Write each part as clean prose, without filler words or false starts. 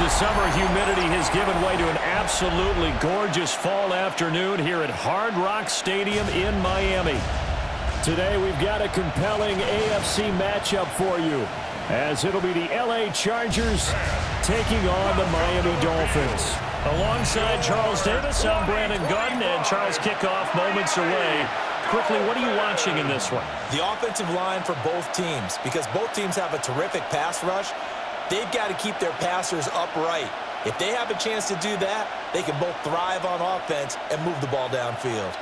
the summer humidity has given way to an absolutely gorgeous fall afternoon here at Hard Rock Stadium in Miami. Today we've got a compelling AFC matchup for you, as it'll be the LA Chargers taking on the Miami Dolphins. Alongside Charles Davis, I'm Brandon Garden, and Charles, kickoff moments away. Quickly, what are you watching in this one? The offensive line for both teams, because both teams have a terrific pass rush. They've got to keep their passers upright. If they have a chance to do that, they can both thrive on offense and move the ball downfield.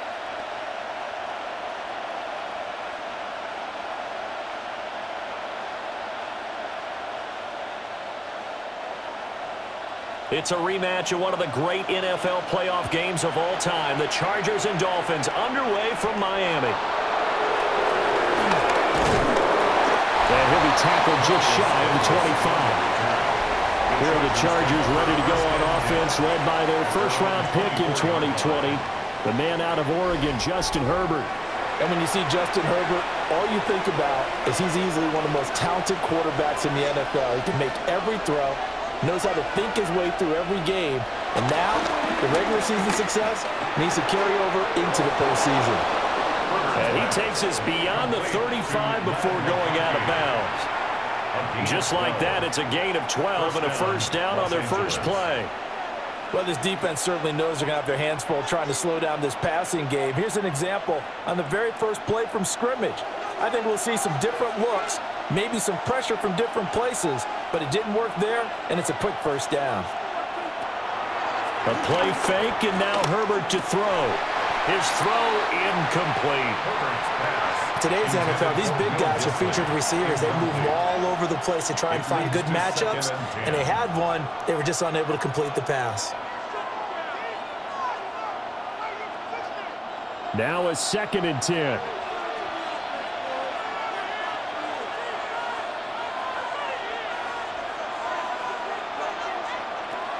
It's a rematch of one of the great NFL playoff games of all time. The Chargers and Dolphins underway from Miami. And he'll be tackled just shy of the 25. Here are the Chargers ready to go on offense, led by their first-round pick in 2020, the man out of Oregon, Justin Herbert. And when you see Justin Herbert, all you think about is he's easily one of the most talented quarterbacks in the NFL. He can make every throw, knows how to think his way through every game, and now the regular season success needs to carry over into the postseason. And he takes us beyond the 35 before going out of bounds. Just like that, it's a gain of 12 and a first down on their first play. Well, this defense certainly knows they're going to have their hands full trying to slow down this passing game. Here's an example on the very first play from scrimmage. I think we'll see some different looks, maybe some pressure from different places, but it didn't work there, and it's a quick first down. A play fake, and now Herbert to throw. His throw incomplete. Today's NFL, these big guys are featured receivers. They move all over the place to try and find good matchups, and they had one. They were just unable to complete the pass. Now a 2nd and 10.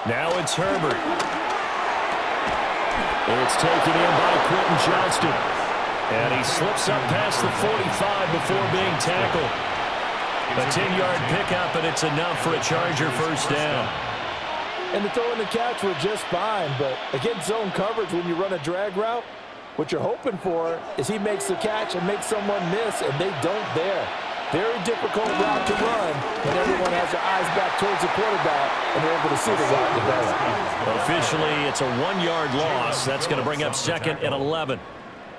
Now it's Herbert. It's taken in by Quentin Johnston. And he slips up past the 45 before being tackled. A 10-yard pickup, and it's enough for a Charger first down. And the throw and the catch were just fine, but against zone coverage when you run a drag route, what you're hoping for is he makes the catch and makes someone miss, and they don't there. Very difficult route to run when everyone has their eyes back towards the quarterback and they're able to see the route develop. Officially, it's a 1-yard loss. That's going to bring up 2nd and 11.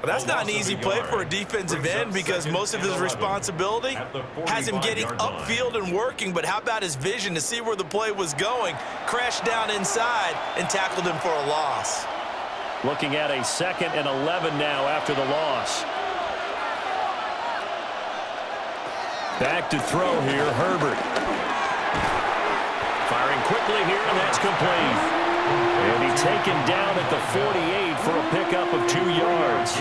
Well, that's not an easy play for a defensive end because most of his responsibility has him getting upfield and working, but how about his vision to see where the play was going, crashed down inside, and tackled him for a loss. Looking at a 2nd and 11 now after the loss. Back to throw here, Herbert. Firing quickly here, and that's complete. And he's taken down at the 48 for a pickup of 2 yards.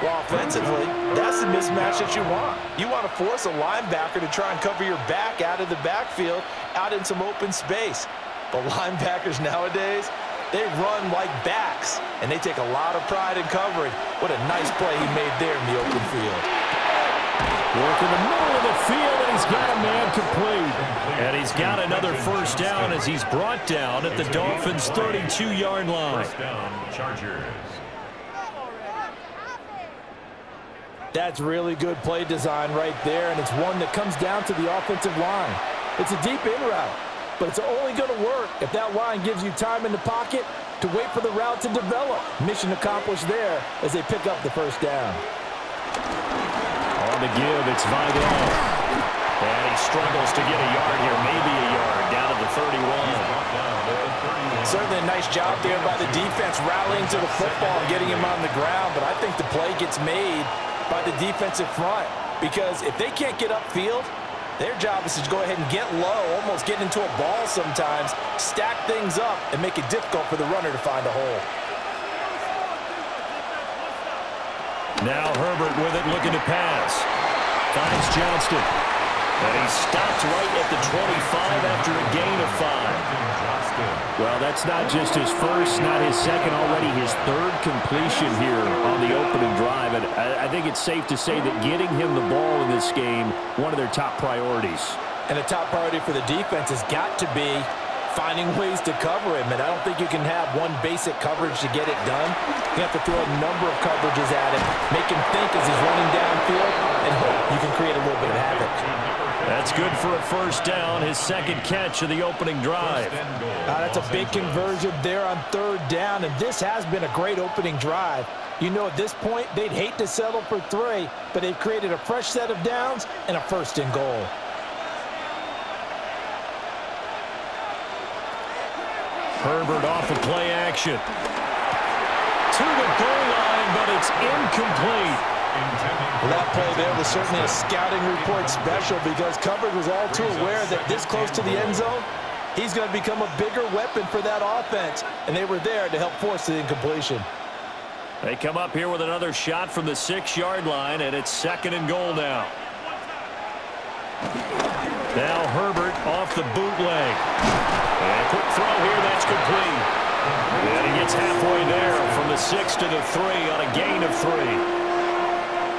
Well, offensively, that's the mismatch that you want. You want to force a linebacker to try and cover your back out of the backfield, out in some open space. But linebackers nowadays, they run like backs, and they take a lot of pride in covering. What a nice play he made there in the open field. Work in the middle of the field, and he's got a man complete. And he's got another first down as he's brought down at the Dolphins' 32-yard line. First down, Chargers. That's really good play design right there, and it's one that comes down to the offensive line. It's a deep in route, but it's only going to work if that line gives you time in the pocket to wait for the route to develop. Mission accomplished there as they pick up the first down. On the give, it's Vidal. And he struggles to get a yard here, maybe a yard, down to the 31. Certainly a nice job there by the defense rallying to the football and getting him on the ground, but I think the play gets made by the defensive front because if they can't get upfield, their job is to go ahead and get low, almost get into a ball sometimes, stack things up, and make it difficult for the runner to find a hole. Now Herbert with it, looking to pass. Finds Johnston. And he stopped right at the 25 after a gain of 5. Well, that's not just his first, not his second, already his 3rd completion here on the opening drive. And I think it's safe to say that getting him the ball in this game, one of their top priorities. And the top priority for the defense has got to be finding ways to cover him, and I don't think you can have one basic coverage to get it done. You have to throw a number of coverages at him, make him think as he's running downfield, and hope you can create a little bit of havoc. That's good for a first down, his second catch of the opening drive. That's a big conversion there on third down, and this has been a great opening drive. You know, at this point, they'd hate to settle for 3, but they've created a fresh set of downs and a first and goal. Herbert off of play action. To the goal line, but it's incomplete. Well, that play there was certainly a scouting report special because coverage was all too aware that this close to the end zone, he's going to become a bigger weapon for that offense, and they were there to help force the incompletion. They come up here with another shot from the 6-yard line, and it's second and goal now. Now Herbert off the bootleg. And a quick throw here, that's complete. And he gets halfway there from the 6 to the 3 on a gain of 3.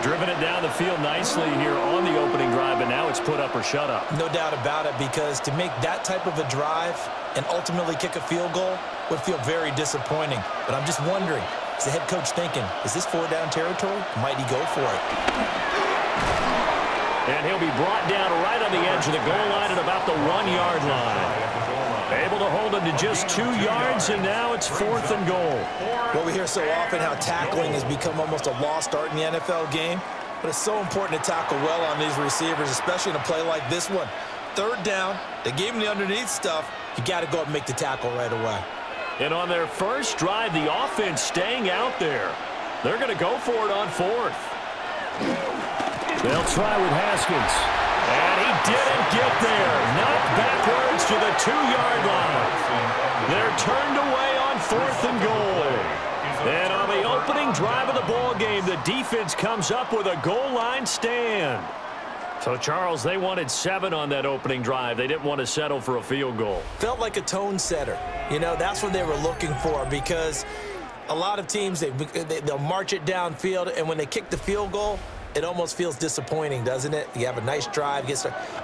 Driven it down the field nicely here on the opening drive, and now it's put up or shut up. No doubt about it, because to make that type of a drive and ultimately kick a field goal would feel very disappointing. But I'm just wondering, is the head coach thinking, is this 4-down territory? Might he go for it? And he'll be brought down right on the edge of the goal line at about the 1-yard line. Able to hold him to just 2 yards, and now it's 4th and goal. Well, we hear so often how tackling has become almost a lost art in the NFL game, but it's so important to tackle well on these receivers, especially in a play like this one. Third down, they gave him the underneath stuff. You got to go up and make the tackle right away. And on their first drive, the offense staying out there. They're going to go for it on 4th. They'll try with Haskins. And he didn't get there. Knocked backwards to the 2-yard line. They're turned away on 4th and goal. And on the opening drive of the ball game, the defense comes up with a goal line stand. So, Charles, they wanted 7 on that opening drive. They didn't want to settle for a field goal. Felt like a tone setter. You know, that's what they were looking for, because a lot of teams, they'll march it downfield, and when they kick the field goal, it almost feels disappointing, doesn't it? You have a nice drive.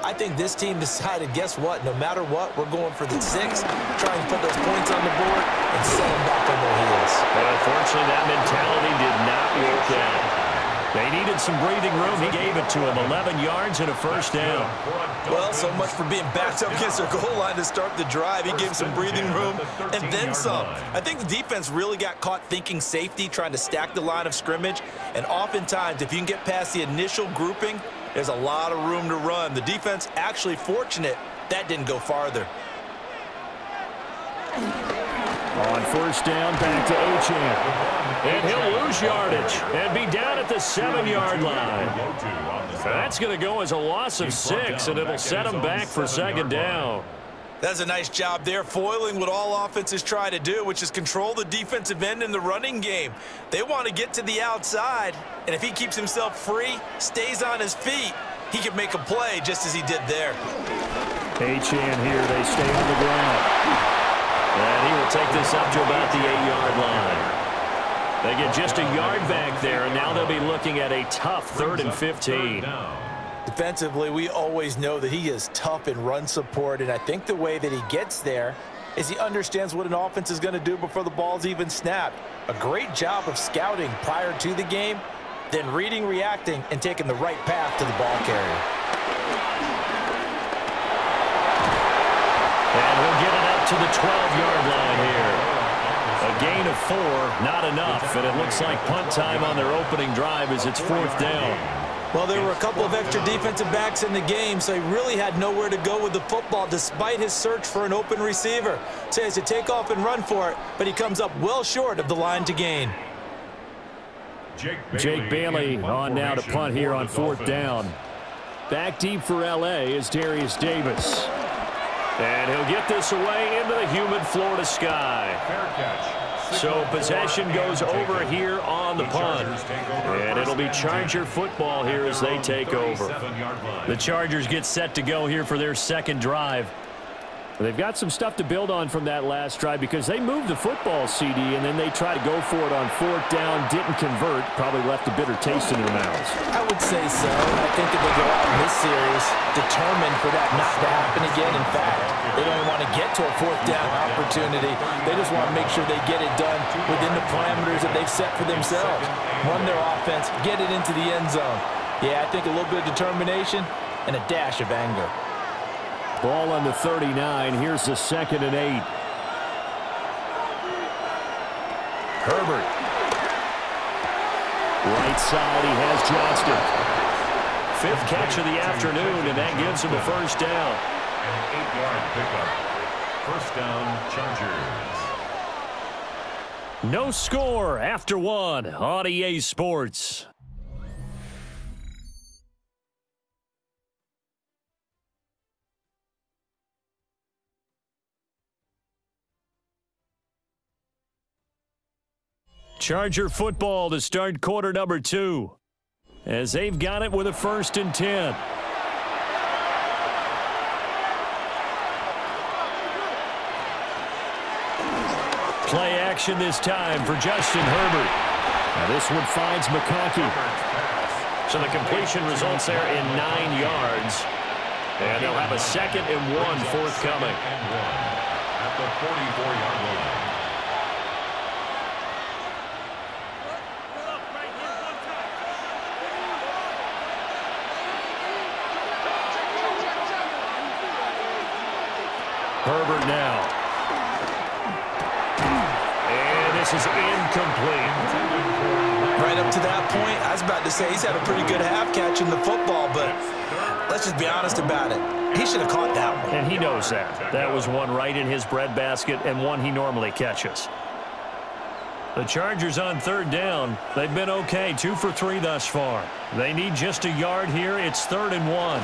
I think this team decided, guess what? No matter what, we're going for the 6, trying to put those points on the board and set them back on their heels. But unfortunately, that mentality did not work out. They needed some breathing room. He gave it to them. 11 yards and a first down. Well, so much for being backed up against their goal line to start the drive. He gave some breathing room and then some. I think the defense really got caught thinking safety, trying to stack the line of scrimmage. And oftentimes, if you can get past the initial grouping, there's a lot of room to run. The defense actually fortunate that didn't go farther. On first down, back to Achane. And he'll lose yardage and be down at the 7-yard line. That's going to go as a loss of 6, and it'll set him back for second down. That's a nice job there, foiling what all offenses try to do, which is control the defensive end in the running game. They want to get to the outside, and if he keeps himself free, stays on his feet, he can make a play just as he did there. Achane here, they stay on the ground. And he will take this up to about the 8-yard line. They get just a yard back there, and now they'll be looking at a tough 3rd and 15. Defensively, we always know that he is tough in run support, and I think the way that he gets there is he understands what an offense is going to do before the ball's even snapped. A great job of scouting prior to the game, then reading, reacting, and taking the right path to the ball carrier. And he'll get it up to the 12-yard line here. A gain of 4, not enough, and it looks like punt time on their opening drive as it's 4th down. Well, there were a couple of extra defensive backs in the game, so he really had nowhere to go with the football despite his search for an open receiver. So he has to take off and run for it, but he comes up well short of the line to gain. Jake Bailey on now to punt here on 4th down. Back deep for L.A. is Darius Davis. And he'll get this away into the humid Florida sky. So possession goes over here on the punt. And it'll be Charger football here as they take over. The Chargers get set to go here for their second drive. They've got some stuff to build on from that last drive because they moved the football, CD, and then they tried to go for it on 4th down, didn't convert, probably left a bitter taste in their mouths. I would say so. I think if they go out in this series determined for that not to happen again, in fact, they don't even want to get to a 4th down opportunity. They just want to make sure they get it done within the parameters that they've set for themselves. Run their offense, get it into the end zone. Yeah, I think a little bit of determination and a dash of anger. Ball on the 39. Here's the 2nd and 8. Herbert. Right side, he has Johnston. 5th catch of the afternoon, and that gives him a first down. An 8-yard pickup. First down, Chargers. No score after 1 on EA Sports. Charger football to start quarter number 2. As they've got it with a 1st and 10. Play action this time for Justin Herbert. Now this one finds McConkey. So the completion results there in 9 yards. And they'll have a 2nd and 1 forthcoming. At the 44-yard line. Herbert now. And this is incomplete. Right up to that point, I was about to say he's had a pretty good half catching the football, but let's just be honest about it. He should have caught that one. And he knows that. That was one right in his breadbasket and one he normally catches. The Chargers on 3rd down. They've been okay, 2 for 3 thus far. They need just a yard here. It's 3rd and 1.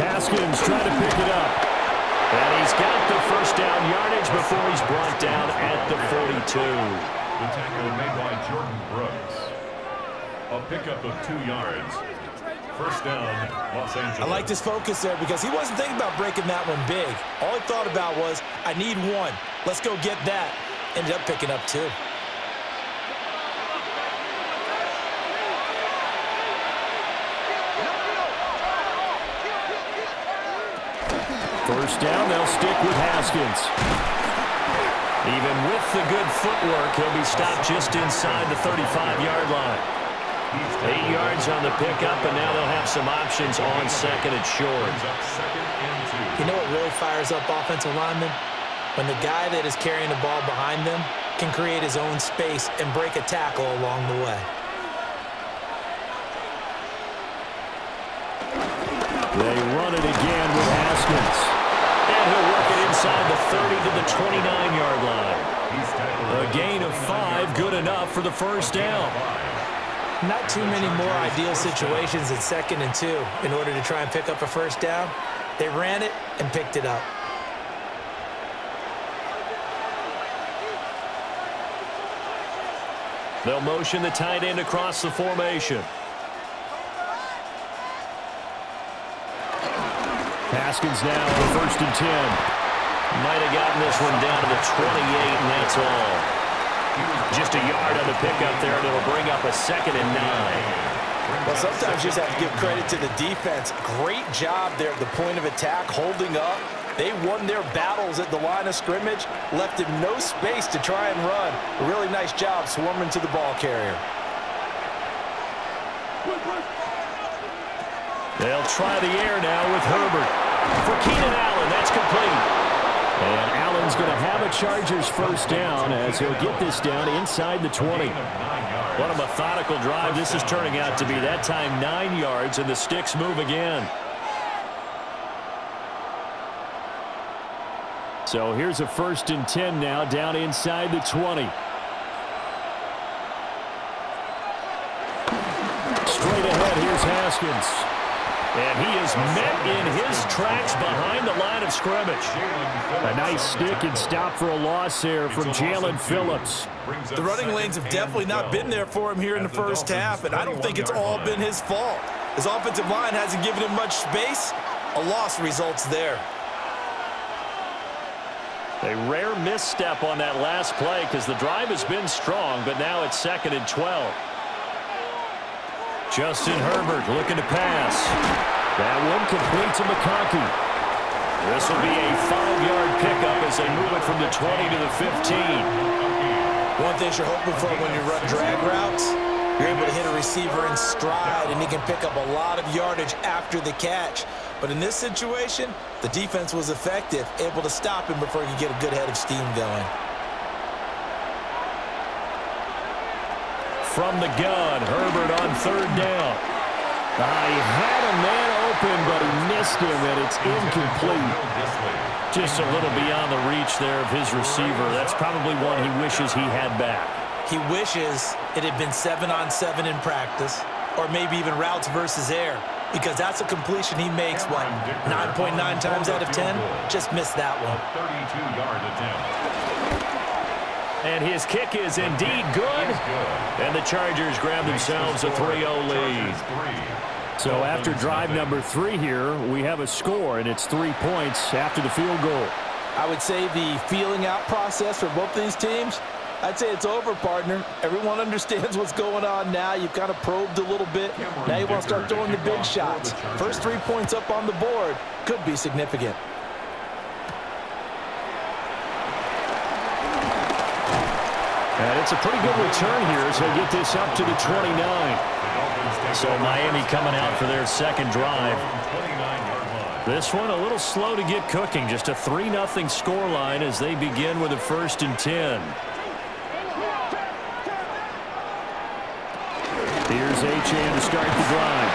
Haskins trying to pick it up. And he's got the first down yardage before he's brought down at the 42. The tackle made by Jordan Brooks. A pickup of 2 yards. First down, Los Angeles. I like this focus there because he wasn't thinking about breaking that one big. All he thought about was, I need 1. Let's go get that. Ended up picking up 2. First down, they'll stick with Haskins. Even with the good footwork, he'll be stopped just inside the 35-yard line. 8 yards on the pickup, and now they'll have some options on 2nd and short. You know what really fires up offensive linemen? When the guy that is carrying the ball behind them can create his own space and break a tackle along the way. They run it again with Haskins. And he'll work it inside the 30 to the 29-yard line. A gain of 5, good enough for the first down. Not too many more ideal situations at 2nd and 2 in order to try and pick up a first down. They ran it and picked it up. They'll motion the tight end across the formation. Haskins now with 1st and 10. Might have gotten this one down to the 28, and that's all. Just a yard on the pickup there, and it'll bring up a 2nd and 9. Well, sometimes you just have to give credit to the defense. Great job there at the point of attack, holding up. They won their battles at the line of scrimmage, left him no space to try and run. A really nice job swarming to the ball carrier. They'll try the air now with Herbert. For Keenan Allen, that's complete. And Allen's going to have a Chargers first down as he'll get this down inside the 20. What a methodical drive this is turning out to be. That time 9 yards, and the sticks move again. So here's a 1st and 10 now down inside the 20. Straight ahead, here's Haskins. And he is met in his tracks behind the line of scrimmage. A nice stick and stop for a loss there from Jalen Phillips. The running lanes have definitely not been there for him here in the first half, and I don't think it's all been his fault. His offensive line hasn't given him much space. A loss results there. A rare misstep on that last play because the drive has been strong, but now it's 2nd and 12. Justin Herbert looking to pass. That one complete to McConkey. This will be a 5-yard pickup as they move it from the 20 to the 15. One thing you're hoping for when you run drag routes, you're able to hit a receiver in stride, and he can pick up a lot of yardage after the catch. But in this situation, the defense was effective, able to stop him before he could get a good head of steam going. From the gun, Herbert on 3rd down. He had a man open, but he missed him, and it's incomplete. Just a little beyond the reach there of his receiver. That's probably one he wishes he had back. He wishes it had been 7-on-7 in practice, or maybe even routes versus air, because that's a completion he makes, what, 9.9 times out of 10? Just missed that one. 32-yard attempt. And his kick is indeed good. And the Chargers grab themselves a 3-0 lead. So after drive number 3 here, we have a score, and it's 3 points after the field goal. I would say the feeling out process for both these teams, I'd say it's over, partner. Everyone understands what's going on now. You've kind of probed a little bit. Now you want to start throwing the big shots. First 3 points up on the board could be significant. And it's a pretty good return here as they get this up to the 29. So Miami coming out for their 2nd drive. This one a little slow to get cooking. Just a 3-0 scoreline as they begin with a 1st and 10. Here's Achane to start the drive.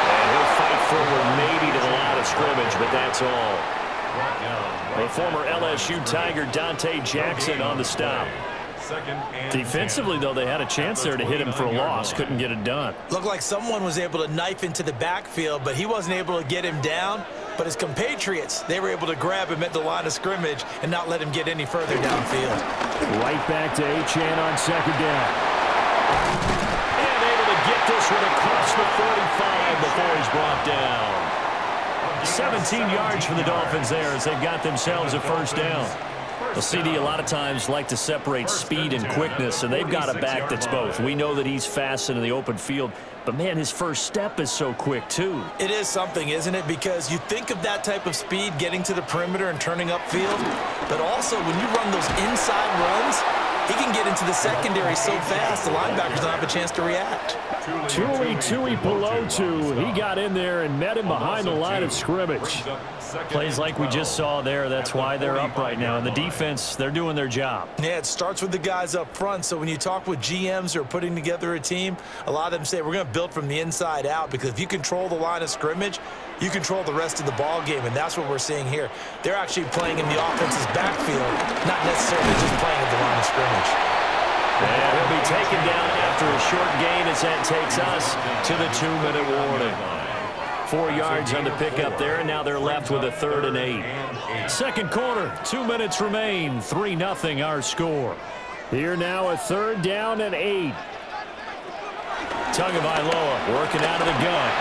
And he'll fight forward maybe to the line of scrimmage, but that's all. The former LSU Tiger Dante Jackson on the stop. Defensively, though, they had a chance there to hit him for a loss. Couldn't get it done. Looked like someone was able to knife into the backfield, but he wasn't able to get him down. But his compatriots, they were able to grab him at the line of scrimmage and not let him get any further downfield. Right back to Achane on 2nd down. And able to get this one across the 45 before he's brought down. 17 yards for the Dolphins there as they've got themselves a 1st down. Well, CD a lot of times like to separate speed and quickness, and they've got a back that's both. We know that he's fast in the open field, but, man, his first step is so quick, too. It is something, isn't it? Because you think of that type of speed getting to the perimeter and turning upfield, but also when you run those inside runs, he can get into the secondary so fast the linebackers don't have a chance to react. Tui Pelotu, he got in there and met him behind the line of scrimmage. Plays like we just saw there. That's why they're up right now. And the defense, they're doing their job. Yeah, it starts with the guys up front. So when you talk with GMs who are putting together a team, a lot of them say we're going to build from the inside out, because if you control the line of scrimmage, you control the rest of the ball game, and that's what we're seeing here. They're actually playing in the offense's backfield, not necessarily just playing at the line of scrimmage. And he'll be taken down after a short gain as that takes us to the 2-minute warning. 4 yards on the pickup there, and now they're left with a 3rd and 8. 2nd quarter, 2 minutes remain, 3-0 our score. Here now a 3rd down and 8. Tagovailoa working out of the gun.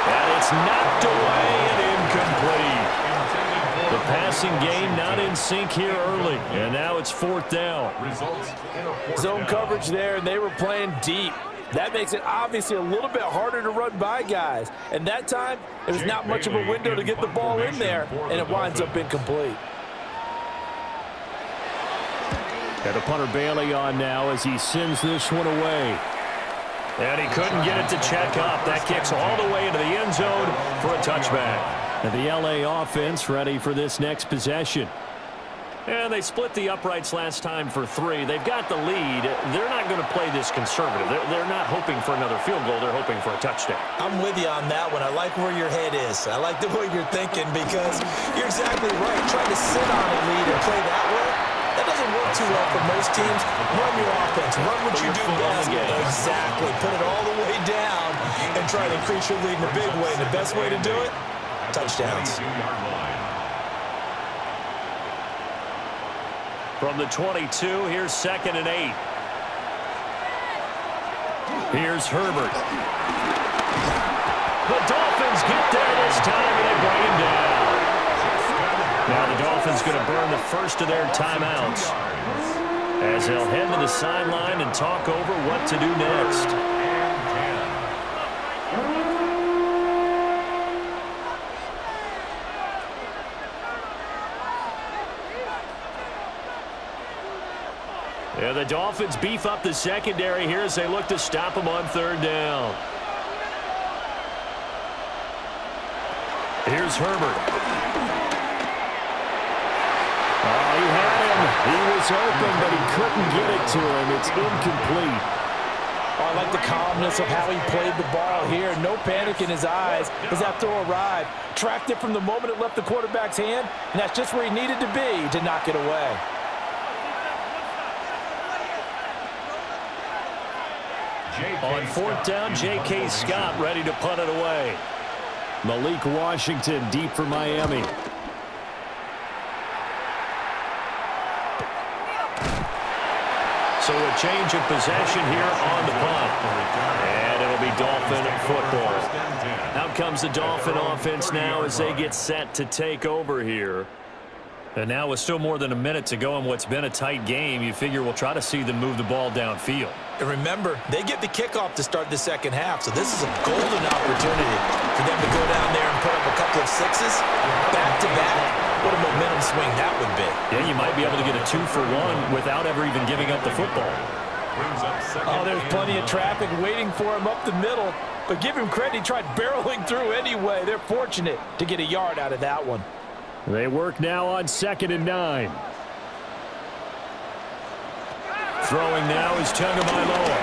And it's knocked away and incomplete. The passing game not in sync here early, and now it's 4th down. Zone coverage there, and they were playing deep. That makes it obviously a little bit harder to run by guys. And that time, there's not much of a window to get the ball in there, and it winds up incomplete. Got a punter Bailey on now as he sends this one away. And he couldn't get it to check up. That kicks all the way into the end zone for a touchback. And the LA offense ready for this next possession. And they split the uprights last time for 3. They've got the lead. They're not going to play this conservative. They're not hoping for another field goal. They're hoping for a touchdown. I'm with you on that one. I like where your head is. I like the way you're thinking, because you're exactly right. Trying to sit on a lead and play that way, that doesn't work too well for most teams. Run your offense. Run what you do best. Exactly. Put it all the way down and try to increase your lead in a big way. And the best way to do it, touchdowns. From the 22, here's 2nd and 8. Here's Herbert. The Dolphins get there this time, and they bring him down. Dolphins going to burn the first of their timeouts as they'll head to the sideline and talk over what to do next. Yeah, the Dolphins beef up the secondary here as they look to stop them on third down. Here's Herbert. Oh, he had him. He was open, but he couldn't get it to him. It's incomplete. Oh, I like the calmness of how he played the ball here. No panic in his eyes as that throw arrived. Tracked it from the moment it left the quarterback's hand, and that's just where he needed to be to knock it away. On fourth down, J.K. Scott ready to punt it away. Malik Washington deep for Miami. So a change of possession here on the punt. And it'll be Dolphin football. Out comes the Dolphin offense now as they get set to take over here. And now with still more than a minute to go in what's been a tight game, you figure we'll try to see them move the ball downfield. And remember, they get the kickoff to start the second half, so this is a golden opportunity for them to go down there and put up a couple of sixes back-to-back. What a momentum swing that would be. Yeah, you might be able to get a 2-for-1 without ever even giving up the football. Oh, there's plenty of traffic waiting for him up the middle, but give him credit, he tried barreling through anyway. They're fortunate to get a yard out of that one. They work now on 2nd and 9. Throwing now is Tagovailoa.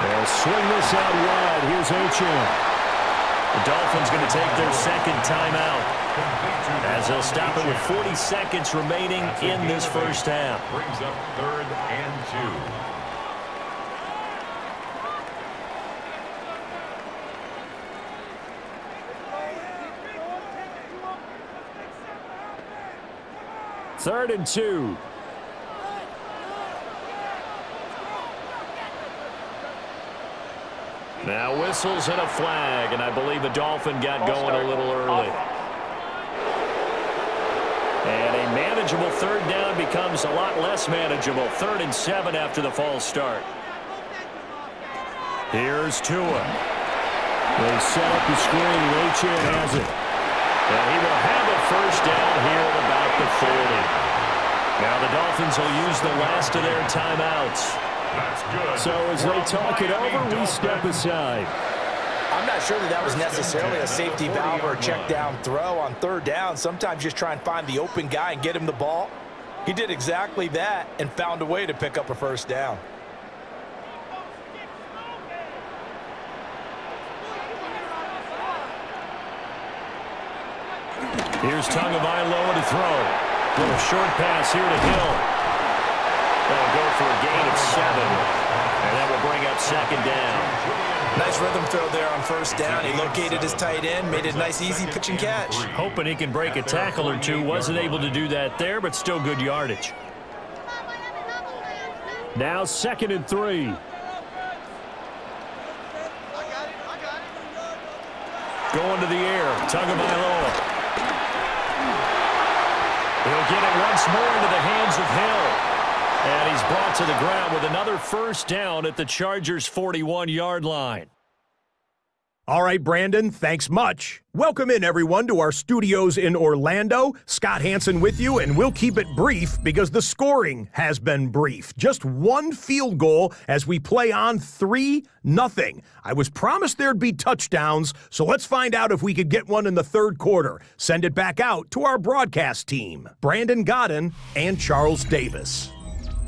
They'll swing this out wide. Here's H.M. The Dolphins going to take their second timeout as they'll stop it with 40 seconds remaining in this first half. Brings up 3rd and 2. 3rd and 2. Now whistles and a flag, and I believe the Dolphin got going a little early. And a manageable third down becomes a lot less manageable. 3rd and 7 after the false start. Here's Tua. They set up the screen. H.M. has it. And he will have a first down here at about the 40. Now the Dolphins will use the last of their timeouts. That's good. So as they talk it over, we step aside. I'm not sure that was necessarily a safety valve or a check down throw on third down. Sometimes just try and find the open guy and get him the ball. He did exactly that and found a way to pick up a first down. Here's Tagovailoa to throw. Little short pass here to Hill. They'll go for a gain of 7. And that will bring up 2nd down. Nice rhythm throw there on first down. He located his tight end, made it a nice, easy pitch and catch. Hoping he can break a tackle or two. Wasn't able to do that there, but still good yardage. Now 2nd and 3. Going to the air. Tagovailoa. He'll get it once more into the hands of Hill. And he's brought to the ground with another first down at the Chargers' 41-yard line. All right, Brandon, thanks much. Welcome in, everyone, to our studios in Orlando. Scott Hansen with you, and we'll keep it brief because the scoring has been brief. Just one field goal as we play on 3-0. I was promised there'd be touchdowns, so let's find out if we could get one in the third quarter. Send it back out to our broadcast team, Brandon Godden and Charles Davis.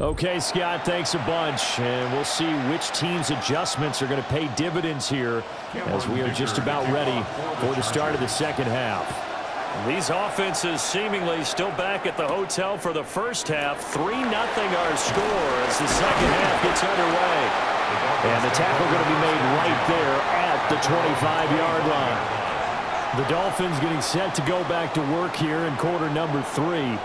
Okay, Scott, thanks a bunch. And we'll see which team's adjustments are going to pay dividends here as we are just about ready for the start of the second half. These offenses seemingly still back at the hotel for the first half. 3-0 our score as the second half gets underway. And the tackle going to be made right there at the 25-yard line. The Dolphins getting set to go back to work here in quarter number 3.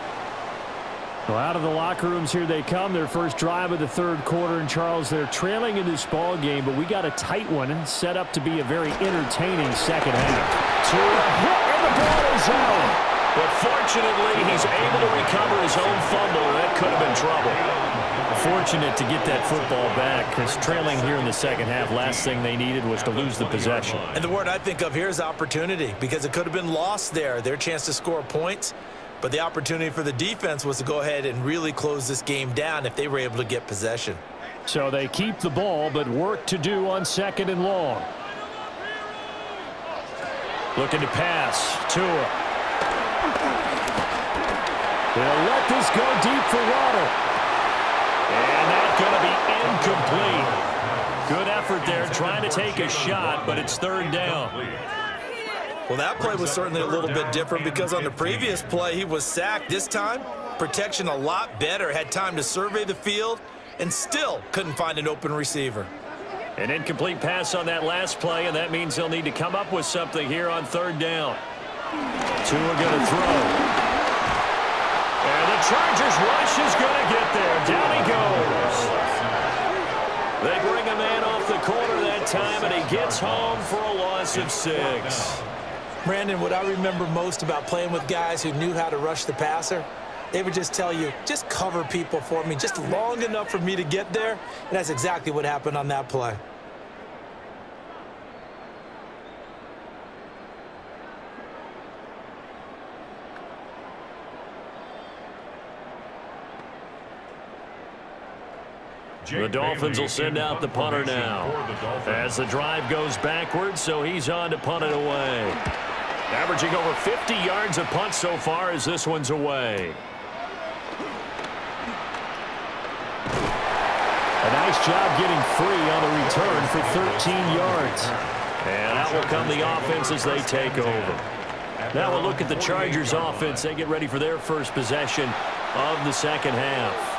Well, out of the locker rooms here they come. Their first drive of the third quarter. And, Charles, they're trailing in this ball game, but we got a tight one and set up to be a very entertaining second half. And the ball is out. But fortunately, he's able to recover his own fumble. That could have been trouble. Fortunate to get that football back, because trailing here in the second half, last thing they needed was to lose the possession. And the word I think of here is opportunity, because it could have been lost there. Their chance to score points, but the opportunity for the defense was to go ahead and really close this game down if they were able to get possession. So they keep the ball, but work to do on 2nd and long. Looking to pass. Tua. They'll let this go deep for Waddle. And that's going to be incomplete. Good effort there trying to take a shot, but it's 3rd down. Well, that play was certainly a little bit different because on the previous play, he was sacked. This time, protection a lot better. Had time to survey the field and still couldn't find an open receiver. An incomplete pass on that last play, and that means they'll need to come up with something here on 3rd down. Tua going to throw. And the Chargers rush is going to get there. Down he goes. They bring a man off the corner that time, and he gets home for a loss of 6. Brandon, what I remember most about playing with guys who knew how to rush the passer, they would just tell you, just cover people for me, just long enough for me to get there. And that's exactly what happened on that play. The Dolphins will send out the punter now as the drive goes backwards, so he's on to punt it away. Averaging over 50 yards a punt so far as this one's away. A nice job getting free on the return for 13 yards. And out will come the offense as they take over. Now we'll look at the Chargers offense. They get ready for their first possession of the second half.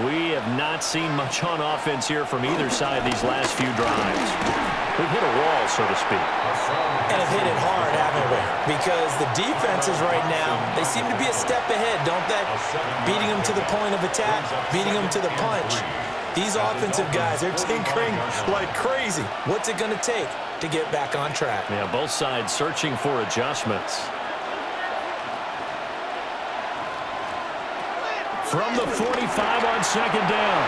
We have not seen much on offense here from either side these last few drives. We've hit a wall, so to speak. And have hit it hard, haven't we? Because the defenses right now, they seem to be a step ahead, don't they? Beating them to the point of attack, beating them to the punch. These offensive guys, they're tinkering like crazy. What's it going to take to get back on track? Yeah, both sides searching for adjustments. From the 45 on 2nd down.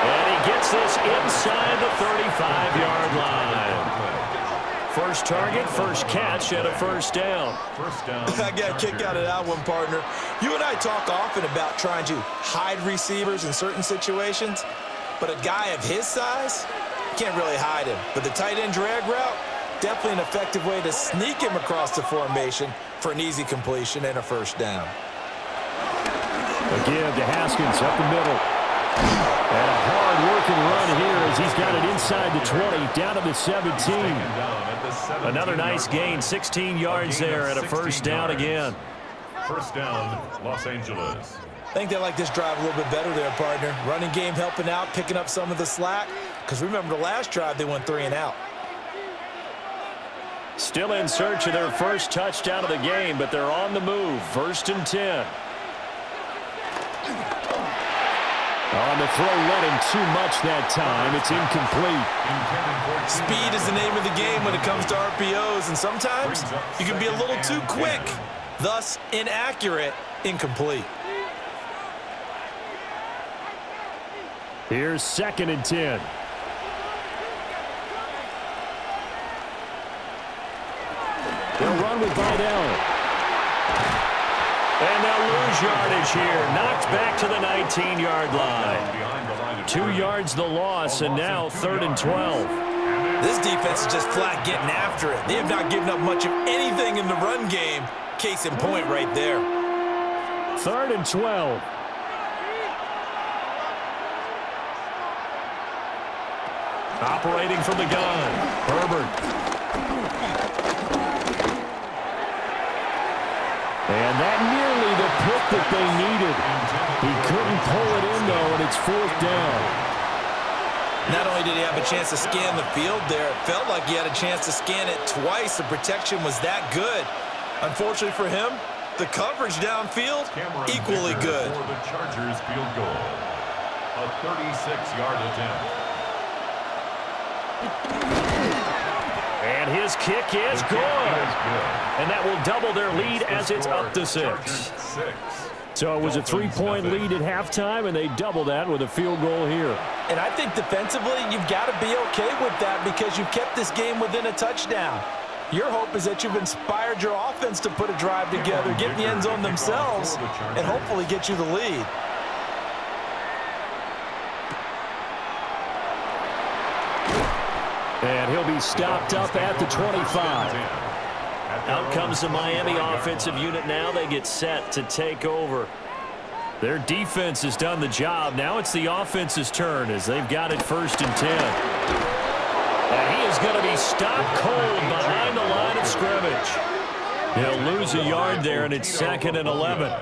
And he gets this inside the 35-yard line. First target, first catch, and a first down. I got a kick out of that one, partner. You and I talk often about trying to hide receivers in certain situations, but a guy of his size, you can't really hide him. But the tight end drag route, definitely an effective way to sneak him across the formation for an easy completion and a first down. Again to Haskins up the middle. And a hard-working run here as he's got it inside the 20, down to the 17. Another nice gain, 16 yards there, and a first down again. First down, Los Angeles. I think they like this drive a little bit better there, partner. Running game helping out, picking up some of the slack. Because remember the last drive, they went 3 and out. Still in search of their first touchdown of the game, but they're on the move. 1st and 10. On the throw, led him too much that time. It's incomplete. Speed is the name of the game when it comes to RPOs, and sometimes you can be a little too quick, thus inaccurate, incomplete. Here's 2nd and 10. They'll run with Vidal. And they'll lose yardage here. Knocked back to the 19-yard line. 2 yards the loss, and now 3rd and 12. This defense is just flat getting after it. They have not given up much of anything in the run game. Case in point right there. 3rd and 12. Operating from the gun. Herbert. And that nearly the pick that they needed. He couldn't pull it in, though, and it's 4th down. Not only did he have a chance to scan the field there, it felt like he had a chance to scan it twice. The protection was that good. Unfortunately for him, the coverage downfield, equally good. For the Chargers field goal. A 36-yard attempt. And And his kick is good. And that will double their lead as it's up to 6. So it was a 3-point lead at halftime, and they double that with a field goal here. And I think defensively, you've got to be okay with that because you've kept this game within a touchdown. Your hope is that you've inspired your offense to put a drive together, get in the end zone themselves, and hopefully get you the lead. And he'll be stopped up at the 25. Out comes the Miami offensive unit now. They get set to take over. Their defense has done the job. Now it's the offense's turn as they've got it 1st and 10. And he is going to be stopped cold behind the line of scrimmage. He'll lose a yard there, and it's 2nd and 11.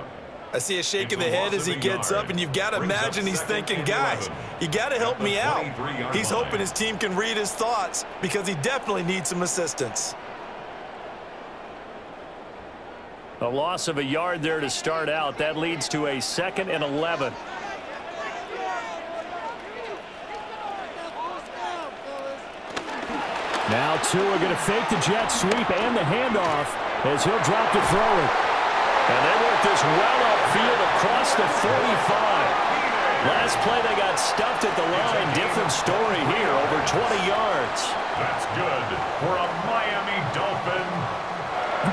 I see a shake of the head as he gets up, and you've got to imagine he's thinking, guys, you got to help me out. He's hoping his team can read his thoughts because he definitely needs some assistance. A loss of a yard there to start out. That leads to a 2nd and 11. Now Tua going to fake the jet sweep and the handoff as he'll drop to throw it. And they work this well upfield across the 45. Last play they got stuffed at the line. Different story here, over 20 yards. That's good for a Miami Dolphin.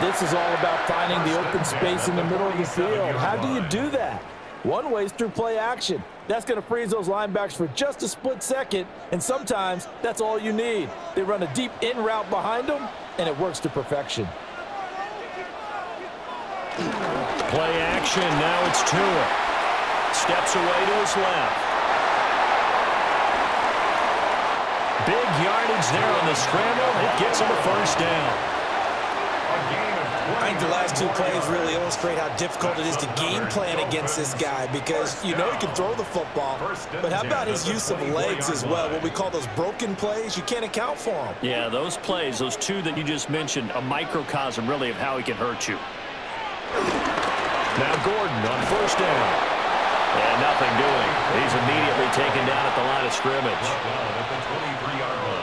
This is all about finding the open space in the middle of the field. How do you do that? One way is through play action. That's going to freeze those linebackers for just a split second, and sometimes that's all you need. They run a deep in route behind them, and it works to perfection. Play action. Now it's Tua. Steps away to his left. Big yardage there on the scramble. It gets him a 1st down. I think the last 2 plays really illustrate how difficult it is to game plan against this guy because you know he can throw the football, but how about his use of legs as well? What we call those broken plays, you can't account for them. Yeah, those plays, those 2 that you just mentioned, a microcosm really of how he can hurt you. Now Gordon on 1st down. And nothing doing. He's immediately taken down at the line of scrimmage.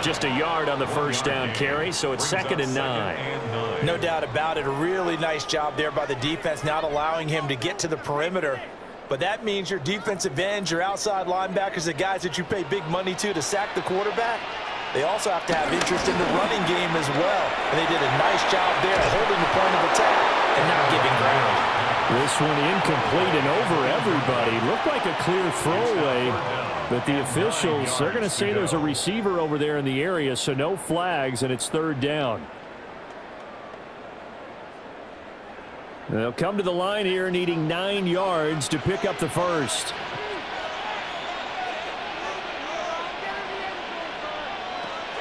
Just a yard on the 1st down carry, so it's 2nd and 9. No doubt about it. A really nice job there by the defense, not allowing him to get to the perimeter. But that means your defensive ends, your outside linebackers, the guys that you pay big money to sack the quarterback, they also have to have interest in the running game as well. And they did a nice job there holding the point of attack and not giving ground. This one incomplete and over everybody. Looked like a clear throwaway, but the officials, they're going to say there's a receiver over there in the area, so no flags, and it's 3rd down. They'll come to the line here needing 9 yards to pick up the 1st.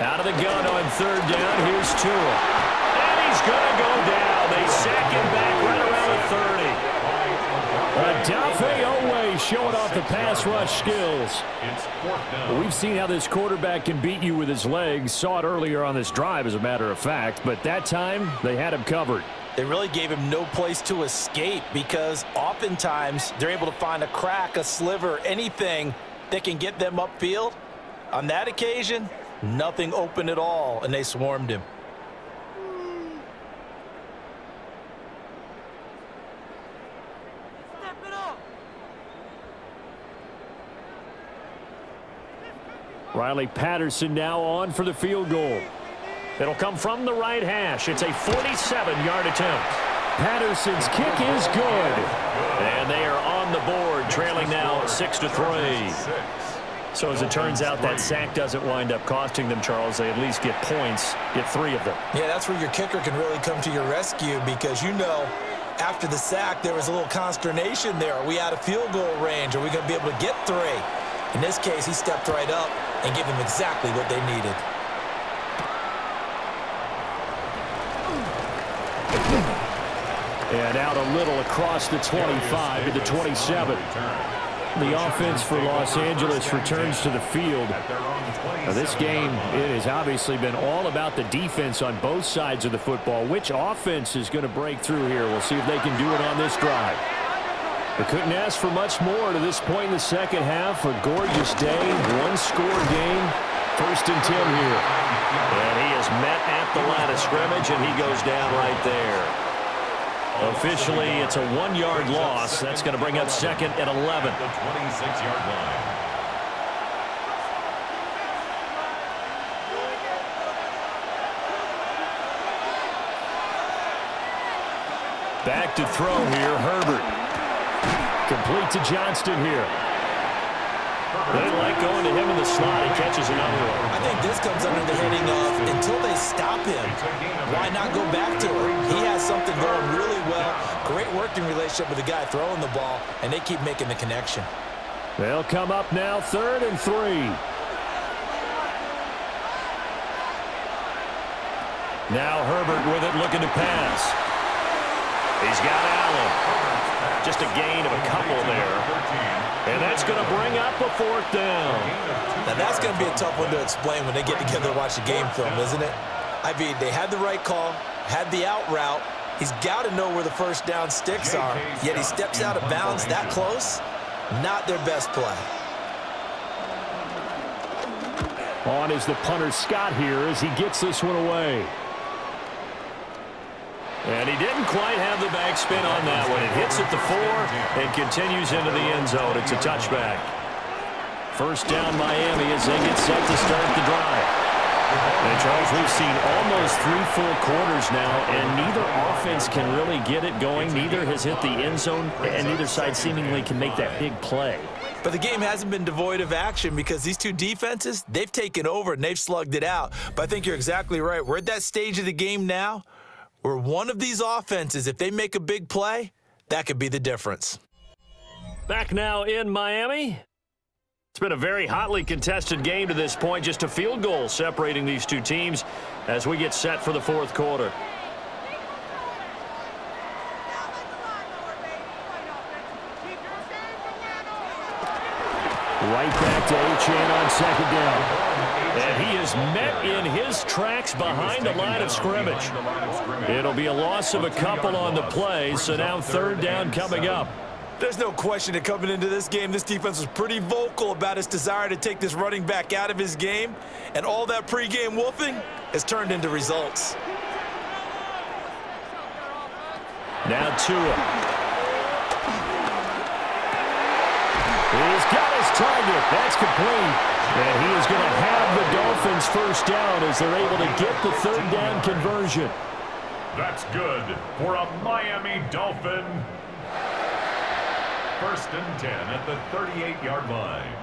Out of the gun on 3rd down. Here's Tua. And he's going to go down. They sack him back right around the 30. Tagovailoa showing off the pass rush skills. We've seen how this quarterback can beat you with his legs. Saw it earlier on this drive, as a matter of fact. But that time, they had him covered. They really gave him no place to escape because oftentimes they're able to find a crack, a sliver, anything that can get them upfield. On that occasion, nothing open at all, and they swarmed him. Riley Patterson now on for the field goal. It'll come from the right hash. It's a 47-yard attempt. Patterson's kick is good. And they are on the board, trailing now 6-3. So as it turns out, that sack doesn't wind up costing them, Charles. They at least get points, get 3 of them. Yeah, that's where your kicker can really come to your rescue because you know after the sack there was a little consternation there. Are we out of field goal range? Are we going to be able to get 3? In this case, he stepped right up and gave them exactly what they needed. And out a little across the 25 to the 27. The offense for Los Angeles returns to the field. Now this game, it has obviously been all about the defense on both sides of the football. Which offense is going to break through here? We'll see if they can do it on this drive. They couldn't ask for much more to this point in the second half. A gorgeous day, 1-score game. 1st and 10 here. And he is met at at the line of scrimmage, and he goes down right there. Officially, it's a 1-yard loss. That's going to bring up 2nd and 11. The 26-yard line. Back to throw here, Herbert. Complete to Johnston here. They like going to him in the slot. He catches another one. I think this comes under the heading of until they stop him, why not go back to him? He has something going really well. Great working relationship with the guy throwing the ball, and they keep making the connection. They'll come up now 3rd and 3. Now Herbert with it, looking to pass. He's got Allen. Just a gain of a couple there. And that's going to bring up a 4th down. Now that's going to be a tough one to explain when they get together to watch the game film, isn't it? I mean, they had the right call, had the out route. He's got to know where the first down sticks are, yet he steps out of bounds that close. Not their best play. On is the punter Scott here as he gets this one away. And he didn't quite have the backspin on that one. It hits at the 4 and continues into the end zone. It's a touchback. First down Miami as they get set to start the drive. And Charles, we've seen almost 3 full quarters now, and neither offense can really get it going. Neither has hit the end zone, and neither side seemingly can make that big play. But the game hasn't been devoid of action because these two defenses, they've taken over and they've slugged it out. But I think you're exactly right. We're at that stage of the game now where one of these offenses, if they make a big play, that could be the difference. Back now in Miami. It's been a very hotly contested game to this point. Just a field goal separating these two teams as we get set for the 4th quarter. Right back to Achane on 2nd down. And he is met in his tracks behind the line of scrimmage. It'll be a loss of a couple on the play, so now 3rd down coming up. There's no question that coming into this game, this defense was pretty vocal about its desire to take this running back out of his game, and all that pregame wolfing has turned into results. Now Tua. He's got his target. That's complete. And he is going to have the Dolphins first down as they're able to get the 3rd down conversion. That's good for a Miami Dolphin. 1st and 10 at the 38-yard line.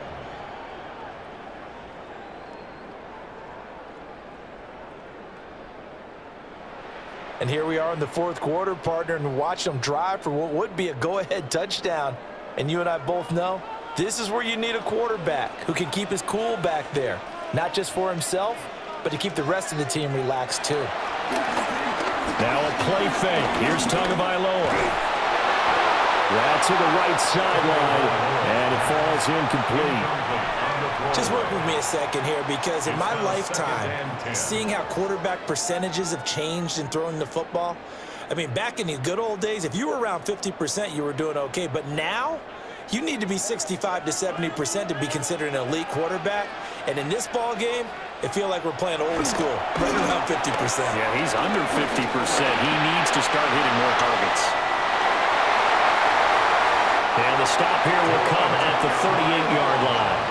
And here we are in the 4th quarter, partner, and watch them drive for what would be a go-ahead touchdown. And you and I both know this is where you need a quarterback who can keep his cool back there, not just for himself, but to keep the rest of the team relaxed too. Now a play fake. Here's Tagovailoa. That's to the right sideline, and it falls incomplete. Just work with me a second here, because in my lifetime, seeing how quarterback percentages have changed in throwing the football, I mean, back in the good old days, if you were around 50%, you were doing okay. But now, you need to be 65 to 70% to be considered an elite quarterback. And in this ball game, it feels like we're playing old school, right around 50%. Yeah, he's under 50%. He needs to start hitting more targets. And the stop here will come at the 38-yard line.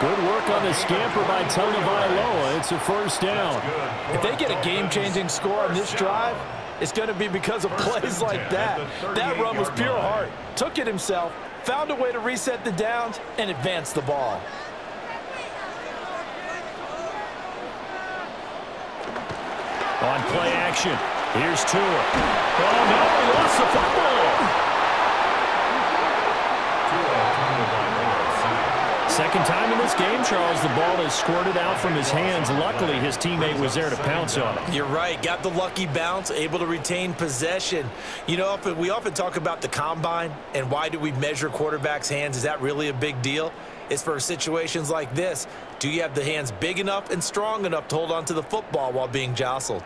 Good work on the scamper by Tagovailoa. It's a 1st down. If they get a game-changing score on this drive, it's going to be because of plays like that. That run was pure heart. Took it himself, found a way to reset the downs, and advance the ball. On play action, here's Tua. Oh, no, he lost the football. Second time in this game, Charles, the ball is squirted out from his hands. Luckily, his teammate was there to pounce on it. You're right. Got the lucky bounce, able to retain possession. You know, we often talk about the combine and why do we measure quarterbacks' hands. Is that really a big deal? It's for situations like this. Do you have the hands big enough and strong enough to hold on to the football while being jostled?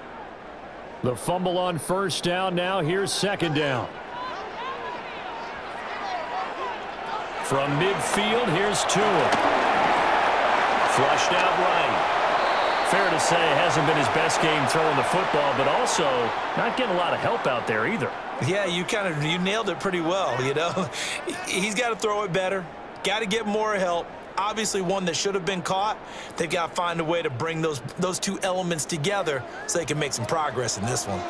The fumble on 1st down. Now here's 2nd down. From midfield, here's Tua. Flushed out right. fair to say hasn't been his best game throwing the football, but also not getting a lot of help out there either. Yeah, you nailed it pretty well, you know. He's got to throw it better, got to get more help. Obviously one that should have been caught. They've got to find a way to bring those two elements together so they can make some progress in this one.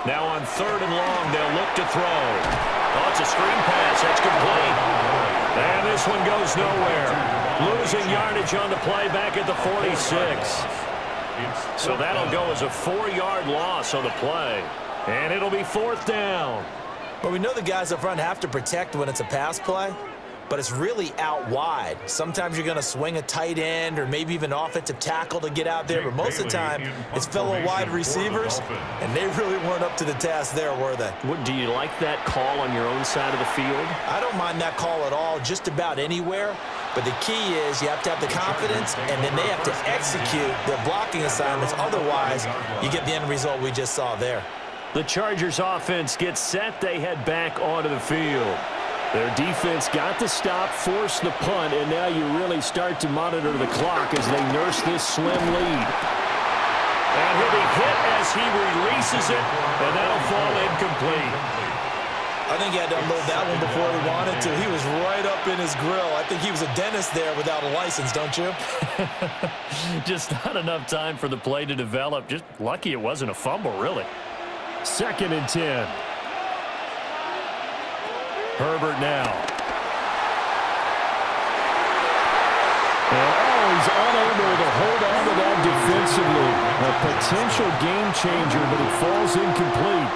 Now on 3rd and long, they'll look to throw. Oh, it's a screen pass. That's complete. And this one goes nowhere. Losing yardage on the play back at the 46. So that'll go as a 4-yard loss on the play. And it'll be 4th down. Well, we know the guys up front have to protect when it's a pass play, but it's really out wide. Sometimes you're going to swing a tight end or maybe even offensive tackle to get out there, but most of the time it's fellow wide receivers, and they really weren't up to the task there, were they? Do you like that call on your own side of the field? I don't mind that call at all, just about anywhere. But the key is you have to have the confidence, and then they have to execute their blocking assignments. Otherwise, you get the end result we just saw there. The Chargers offense gets set. They head back onto the field. Their defense got the stop, forced the punt, and now you really start to monitor the clock as they nurse this slim lead. And he'll be hit as he releases it, and that'll fall incomplete. I think he had to unload that one before he wanted to. He was right up in his grill. I think he was a dentist there without a license, don't you? Just not enough time for the play to develop. Just lucky it wasn't a fumble, really. 2nd and 10. Herbert now. And he's unable to hold on to that defensively. A potential game changer, but it falls incomplete.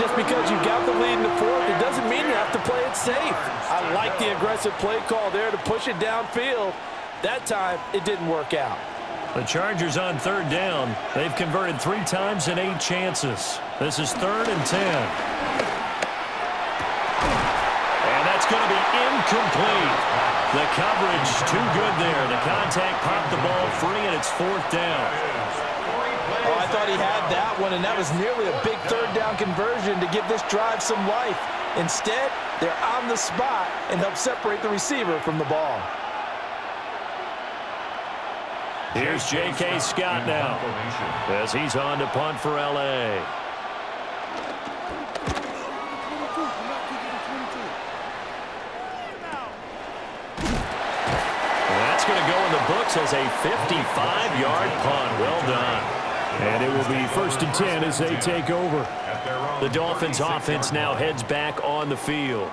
Just because you got the lead in the 4th, it doesn't mean you have to play it safe. I like the aggressive play call there to push it downfield. That time, it didn't work out. The Chargers on 3rd down. They've converted 3 times in 8 chances. This is 3rd and 10. And that's going to be incomplete. The coverage too good there. The contact popped the ball free, and it's 4th down. Oh, I thought he had that one, and that was nearly a big 3rd down conversion to give this drive some life. Instead, they're on the spot and help separate the receiver from the ball. Here's J.K. Scott now as he's on to punt for L.A. And that's going to go in the books as a 55-yard punt. Well done. And it will be 1st and 10 as they take over. The Dolphins offense now heads back on the field.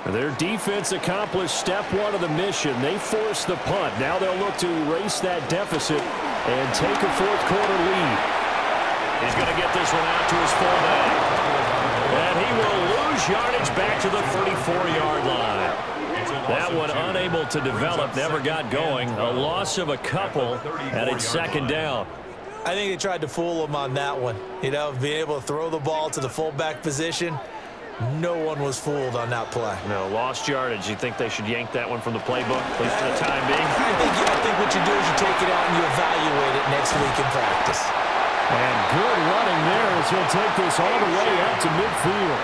Their defense accomplished step 1 of the mission. They forced the punt. Now they'll look to erase that deficit and take a 4th quarter lead. He's going to get this one out to his fullback. And he will lose yardage back to the 34-yard line. That one unable to develop, never got going. A loss of a couple, and it's 2nd down. I think they tried to fool him on that one. You know, being able to throw the ball to the fullback position. No one was fooled on that play. No, lost yardage. You think they should yank that one from the playbook, at least for the time being? I think what you do is you take it out and you evaluate it next week in practice. And good running there as he'll take this all the way out to midfield.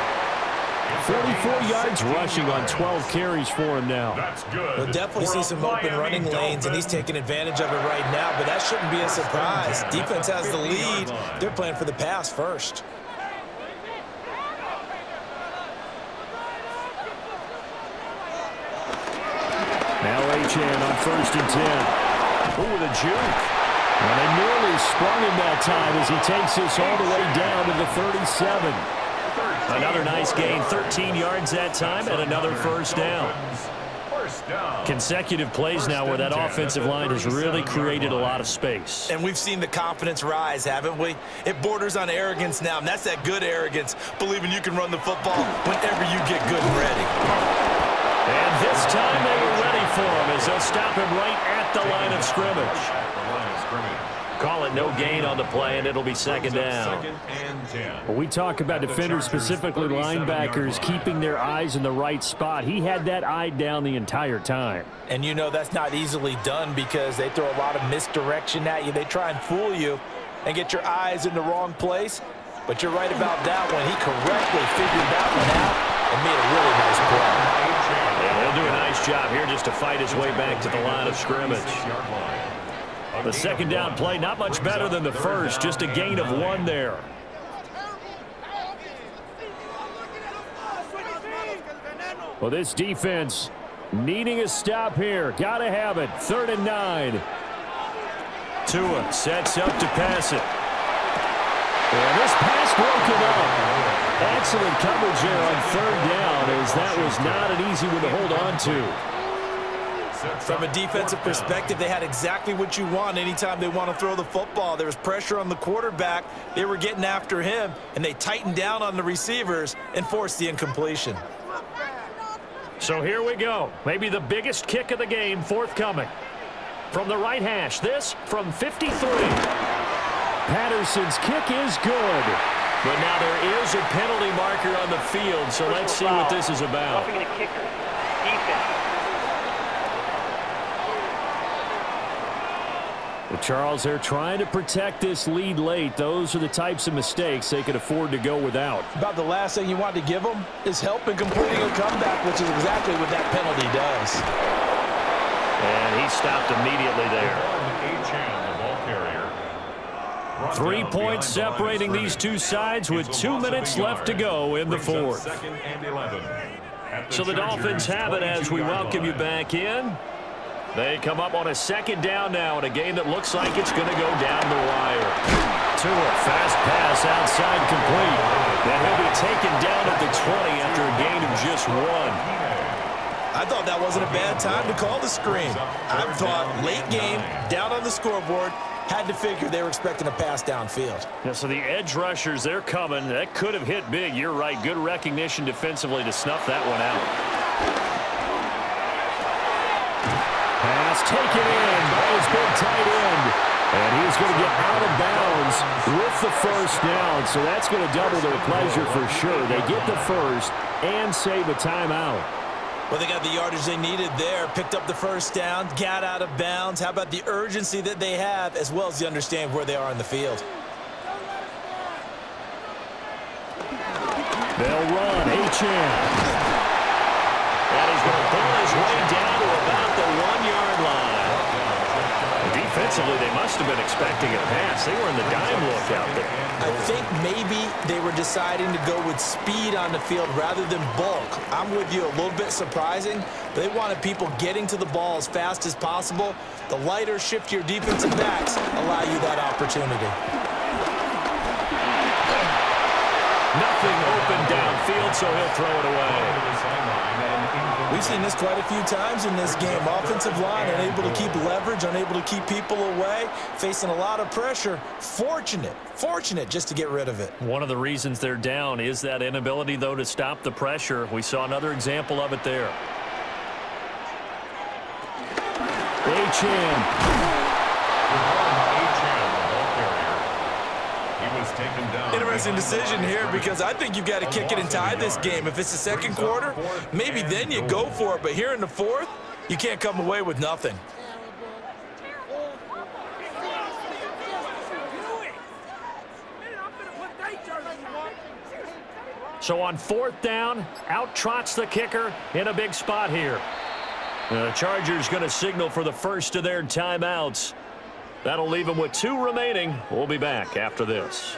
44 yards rushing on 12 carries for him now. That's good. We'll definitely see some open running lanes, and he's taking advantage of it right now, but that shouldn't be a surprise. Defense has the lead. They're playing for the pass first. Now H.N. on 1st and 10. Ooh, with a juke. And they nearly sprung him that time as he takes this all the way down to the 37. Another nice gain, 13 yards that time, and another 1st down. Consecutive plays now where that offensive line has really created a lot of space. And we've seen the confidence rise, haven't we? It borders on arrogance now, and that's that good arrogance, believing you can run the football whenever you get good and ready. And this time they were ready for him as they'll stop him right at the line of scrimmage. Call it no gain on the play, and it'll be 2nd down. Well, we talk about defenders, specifically linebackers, keeping their eyes in the right spot. He had that eye down the entire time. And you know that's not easily done because they throw a lot of misdirection at you. They try and fool you and get your eyes in the wrong place. But you're right about that one. He correctly figured that one out and made a really nice play. Yeah, they'll do a nice Nice job here just to fight his way back to the line of scrimmage. The second down play, not much better than the first, just a gain of 1 there. Well, this defense needing a stop here. Got to have it. 3rd and 9. Tua sets up to pass it. And this pass broken up. Excellent coverage there on 3rd down, as that was not an easy one to hold on to. From a defensive perspective, they had exactly what you want anytime they want to throw the football. There was pressure on the quarterback. They were getting after him, and they tightened down on the receivers and forced the incompletion. So here we go. Maybe the biggest kick of the game forthcoming. From the right hash, this from 53. Patterson's kick is good. But now there is a penalty marker on the field, so let's see what this is about. Well, Charles, they're trying to protect this lead late. Those are the types of mistakes they could afford to go without. About the last thing you want to give them is help in completing a comeback, which is exactly what that penalty does. And he stopped immediately there. 3 points separating these two sides with 2 minutes left to go in the 4th. So the Dolphins have it as we welcome you back in. They come up on a 2nd down now in a game that looks like it's going to go down the wire. Tua, fast pass outside complete. And he'll be taken down at the 20 after a gain of just 1. I thought that wasn't a bad time to call the screen. I thought late game, down on the scoreboard, had to figure they were expecting a pass downfield. Yeah, so the edge rushers, they're coming. That could have hit big. You're right. Good recognition defensively to snuff that one out. Pass taken in by his big tight end. And he's going to get out of bounds with the 1st down. So that's going to double their pleasure for sure. They get the 1st and save a timeout. Well, they got the yardage they needed there, picked up the 1st down, got out of bounds. How about the urgency that they have, as well as the understand where they are in the field? They'll run. H.M. And he's going to pull his way down to about the 1-yard line. Defensively, they must have been expecting a pass. They were in the dime look out there. I think maybe they were deciding to go with speed on the field rather than bulk. I'm with you, a little bit surprising. But they wanted people getting to the ball as fast as possible. The lighter, shiftier defensive backs allow you that opportunity. Nothing open downfield, so he'll throw it away. We've seen this quite a few times in this game. Offensive line unable to keep leverage, unable to keep people away, facing a lot of pressure. Fortunate just to get rid of it. One of the reasons they're down is that inability, though, to stop the pressure. We saw another example of it there. H.M. Interesting decision here, because I think you've got to kick it and tie this game. If it's the 2nd quarter, maybe then you go for it. But here in the 4th, you can't come away with nothing. So on 4th down, out trots the kicker in a big spot here. The Chargers going to signal for the first of their timeouts. That'll leave them with 2 remaining. We'll be back after this.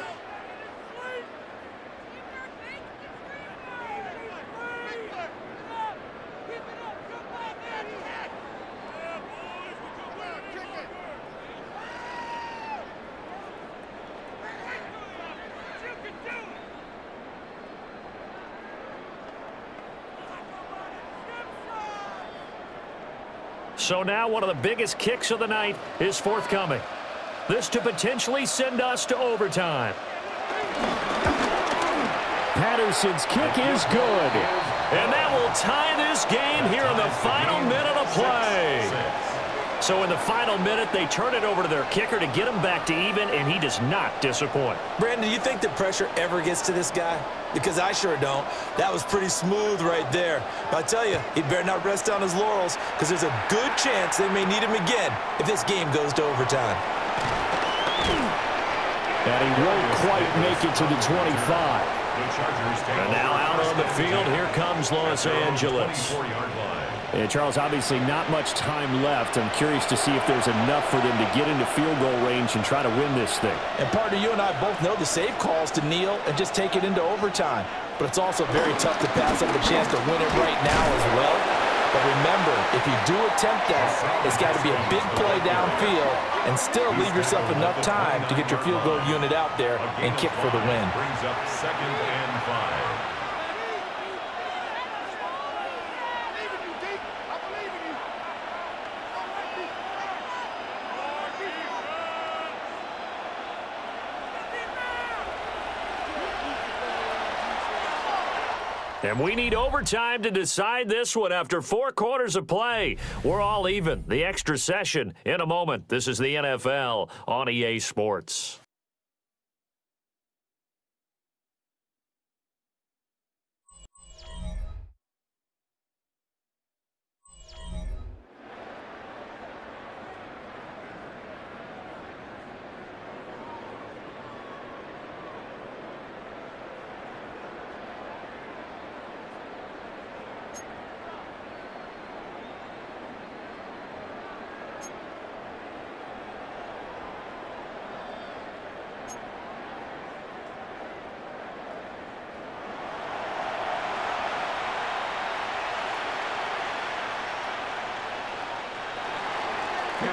So now one of the biggest kicks of the night is forthcoming. This to potentially send us to overtime. Patterson's kick is good. And that will tie this game here in the final minute of play. So in the final minute, they turn it over to their kicker to get him back to even, and he does not disappoint. Brandon, do you think that pressure ever gets to this guy? Because I sure don't. That was pretty smooth right there. But I tell you, he better not rest on his laurels, because there's a good chance they may need him again if this game goes to overtime. And he won't quite make it to the 25. And now out on the field, here comes Los Angeles. And Charles, obviously not much time left. I'm curious to see if there's enough for them to get into field goal range and try to win this thing. And partner, you and I both know the safe calls to kneel and just take it into overtime. But it's also very tough to pass up the chance to win it right now as well. But remember, if you do attempt that, it's got to be a big play downfield and still leave yourself enough time to get your field goal unit out there and kick for the win. Brings up 2nd and 5. And we need overtime to decide this one after 4 quarters of play. We're all even. The extra session in a moment. This is the NFL on EA Sports.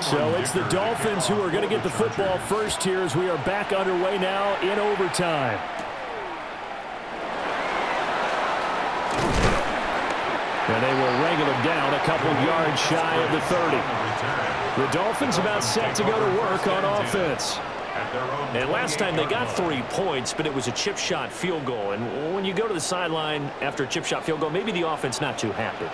So it's the Dolphins who are going to get the football first here as we are back underway now in overtime. And they will wrangle him down a couple yards shy of the 30. The Dolphins about set to go to work on offense. And last time they got 3 points, but it was a chip shot field goal. And when you go to the sideline after a chip shot field goal, maybe the offense not too happy.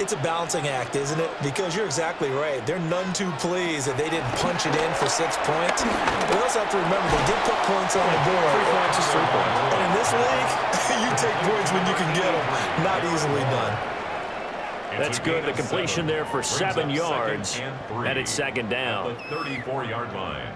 It's a balancing act, isn't it? Because you're exactly right. They're none too pleased that they didn't punch it in for 6 points. But we also have to remember they did put points on the board. 3 points is 3 points. And in this league, you take points when you can get them. Not easily done. That's good. The completion there for 7 yards. And it's 2nd down. The 34-yard line.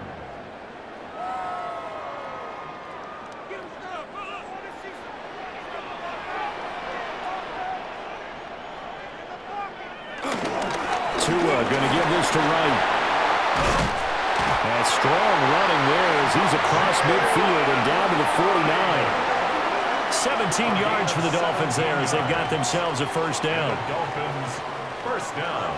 Tua going to give this to Wright. And strong running there as he's across midfield and down to the 49. 17 yards for the Dolphins there as they've got themselves a first down. Dolphins, first down.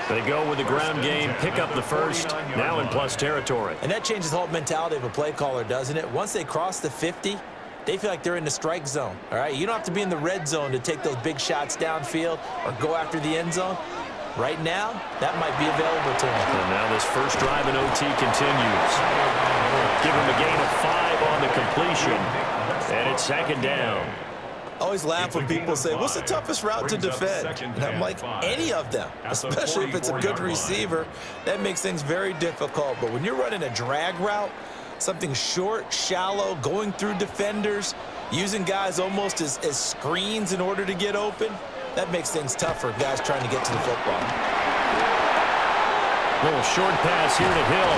They go with the ground game, pick up the first, now in plus territory. And that changes the whole mentality of a play caller, doesn't it? Once they cross the 50, they feel like they're in the strike zone, all right? You don't have to be in the red zone to take those big shots downfield or go after the end zone. Right now, that might be available to him. And now this first drive in OT continues. Give him a gain of 5 on the completion, and it's 2nd down. I always laugh when people say, what's the toughest route to defend? And I'm like, any of them, especially if it's a good receiver. That makes things very difficult. But when you're running a drag route, something short, shallow, going through defenders, using guys almost as screens in order to get open, that makes things tough for guys trying to get to the football. Little short pass here to Hill.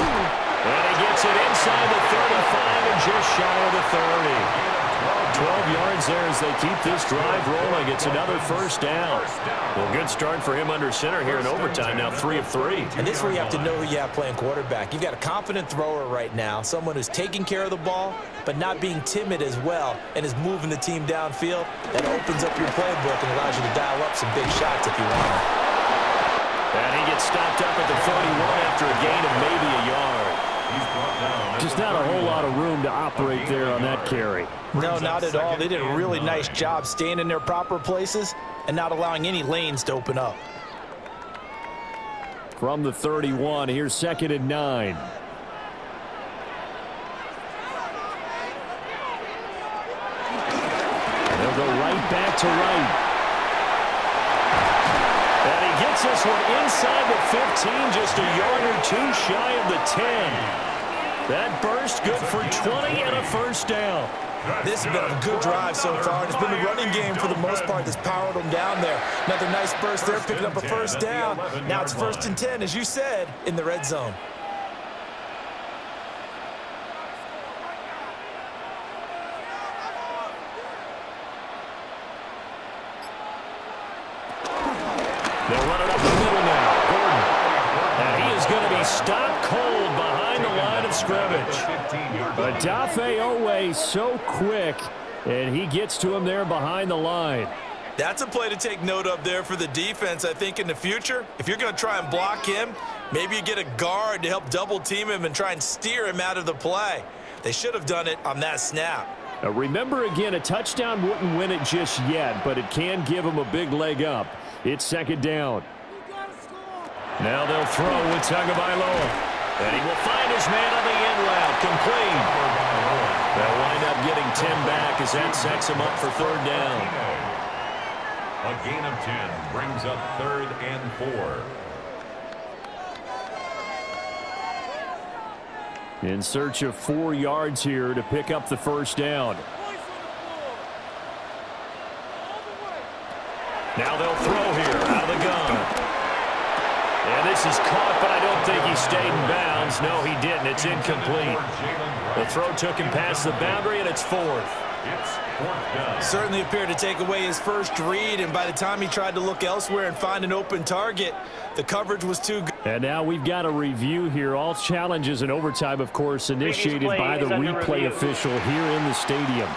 And he gets it inside the 35 and just shy of the 30. 12 yards there as they keep this drive rolling. It's another first down. Well, good start for him under center here in overtime. Now 3 of 3. And this is where you have to know who you have playing quarterback. You've got a confident thrower right now, someone who's taking care of the ball, but not being timid as well, and is moving the team downfield. That opens up your playbook and allows you to dial up some big shots if you want. And he gets stopped up at the 41 after a gain of maybe a yard. Just not a whole lot of room to operate there on that carry. No, not at all. They did a really nice job staying in their proper places and not allowing any lanes to open up. From the 31, here's 2nd and 9. And they'll go right back to Wright. And he gets this one inside the 15, just a yard or 2 shy of the 10. That burst good for 20 and a first down. This has been a good drive so far, and it's been the running game for the most part that's powered them down there. Another nice burst there, picking up a first down. Now it's 1st and 10, as you said, in the red zone. They'll run it up the middle now. Gordon. And he is going to be stopped cold behind the line of scrimmage. Tagovailoa so quick, and he gets to him there behind the line. That's a play to take note of there for the defense, I think, in the future. If you're going to try and block him, maybe you get a guard to help double team him and try and steer him out of the play. They should have done it on that snap. Now remember, again, a touchdown wouldn't win it just yet, but it can give him a big leg up. It's second down. Now they'll throw with Tagovailoa. And he will find his man on the end route. Complete. They'll wind up getting 10 back as that sets him up for third down. A gain of 10 brings up 3rd and 4. In search of 4 yards here to pick up the first down. Now they'll throw here out of the gun. And this is caught, but I don't think he stayed in bounds. No, he didn't. It's incomplete. The throw took him past the boundary, and it's 4th. It's 4th down. Certainly appeared to take away his first read, and by the time he tried to look elsewhere and find an open target, the coverage was too good. And now we've got a review here. All challenges in overtime, of course, initiated by the replay official here in the stadium.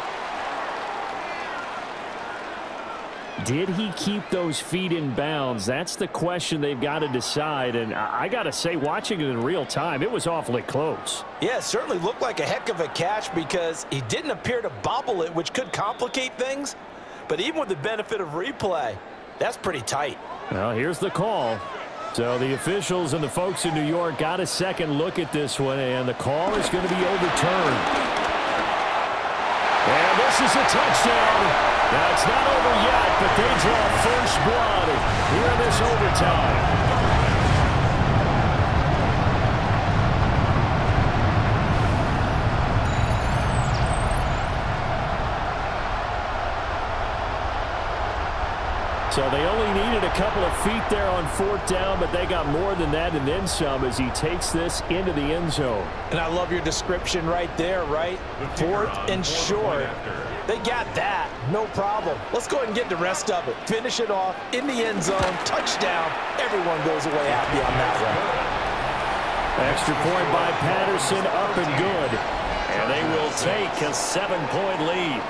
Did he keep those feet in bounds? That's the question they've got to decide. And I got to say, watching it in real time, it was awfully close. Yeah, it certainly looked like a heck of a catch because he didn't appear to bobble it, which could complicate things. But even with the benefit of replay, that's pretty tight. Well, here's the call. So the officials and the folks in New York got a second look at this one, and the call is going to be overturned. And this is a touchdown. Now, it's not over yet, but they draw first blood here in this overtime. So they only needed a couple of feet there on 4th down, but they got more than that and then some as he takes this into the end zone. And I love your description right there, right? 4th and short. They got that. No problem. Let's go ahead and get the rest of it. Finish it off in the end zone. Touchdown. Everyone goes away happy on that one. Extra point by Patterson, up and good. And they will take a 7-point lead.